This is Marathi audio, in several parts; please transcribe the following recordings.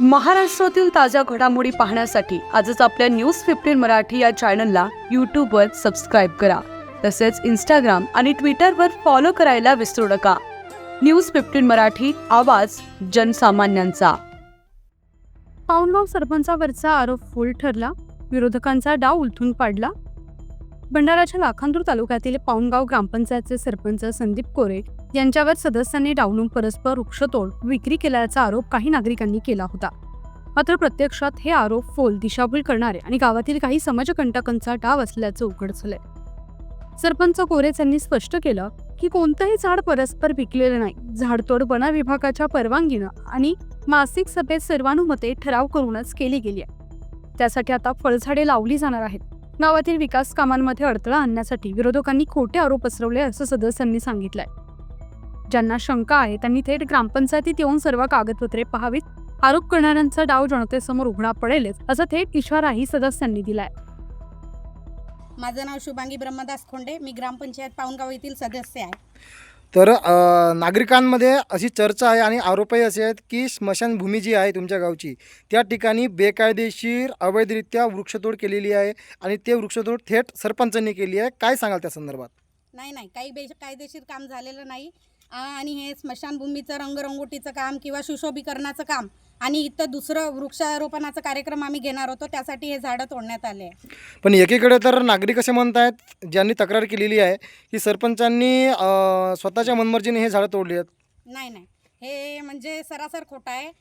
महाराष्ट्रातील ताज्या घडामोडी पाहण्यासाठी आजच आपल्या न्यूज 15 मराठी या चॅनलला यूट्यूबवर सबस्क्राईब करा. तसेच इंस्टाग्राम आणि ट्विटरवर फॉलो करायला विसरू नका. न्यूज 15 मराठी, आवाज जनसामान्यांचा. पाऊनगाव सरपंचावरचा आरोप फोल ठरला, विरोधकांचा डाव उलथून पाडला. भंडाराच्या लाखांदूर तालुक्यातील पाऊनगाव ग्रामपंचायतचे सरपंच संदीप कोरे यांच्यावर सदस्यांनी डावलून परस्पर वृक्षतोड विक्री केल्याचा आरोप काही नागरिकांनी केला होता. मात्र प्रत्यक्षात हे आरोप फोल दिशाभूल करणारे आणि गावातील काही समाजकंटकांचा डाव असल्याचं उघड झालंय. सरपंच कोरेच यांनी स्पष्ट केलं की कोणतंही झाड परस्पर विकलेलं नाही. झाडतोड वन विभागाच्या परवानगीनं आणि मासिक सभेत सर्वानुमते ठराव करूनच केली गेली आहे. त्यासाठी आता फळझाडे लावली जाणार आहेत. गावातील विकास कामांमध्ये अडथळा आणण्यासाठी विरोधकांनी खोटे आरोप पसरवले असं सदस्यांनी सांगितलंय. ज्यांना शंका आहे त्यांनी थेट ग्रामपंचायतीत येऊन सर्व कागदपत्रे पाहावीत. आरोप करणाऱ्यांचा डाव जनतेसमोर उघडा पडेलच असा थेट इशाराही सदस्यांनी दिलाय. माझं नाव शुभांगी ब्रह्मदास खोंडे, मी ग्रामपंचायत पाऊनगाव येथील सदस्य आहे. तर नागरिकांमध्ये अशी चर्चा आहे आणि आरोपही असे आहेत की स्मशानभूमी जी आहे तुमच्या गावची त्या ठिकाणी बेकायदेशीर अवैधरित्या वृक्षतोड केलेली आहे आणि ते वृक्षतोड थेट सरपंचांनी केली आहे. काय सांगाल त्या संदर्भात? नाही, काही बेकायदेशीर काम झालेलं नाही. आणि हे स्मशानभूमीचं रंगरंगोटीचं काम किंवा सुशोभीकरणाचं काम आणि इथं दुसरं वृक्षारोपणाचा कार्यक्रम आम्ही घेणार होतो, त्यासाठी हे झाडं तोडण्यात आले आहे. पण एकीकडे तर नागरिक असे म्हणत आहेत, ज्यांनी तक्रार केलेली आहे की सरपंचांनी स्वतःच्या मनमर्जीने हे झाडं तोडली आहेत. नाही, हे म्हणजे सरासर खोटं आहे.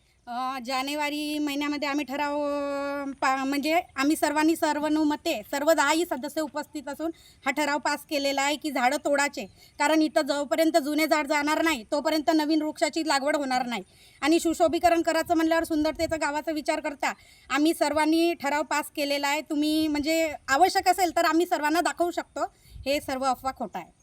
जानेवारी महिन्यामध्ये आम्ही ठराव म्हणजे आम्ही सर्वानुमते सर्व 10ही सदस्य उपस्थित असून हा ठराव पास केलेला आहे की झाडं तोडायचे. कारण इथं जोपर्यंत जुने झाड जाणार नाही तोपर्यंत नवीन वृक्षाची लागवड होणार नाही. आणि सुशोभीकरण करायचं म्हणल्यावर सुंदरतेचा गावाचा विचार करता आम्ही सर्वांनी ठराव पास केलेला आहे. तुम्ही म्हणजे आवश्यक असेल तर आम्ही सर्वांना दाखवू शकतो. हे सर्व अफवा खोटा आहे.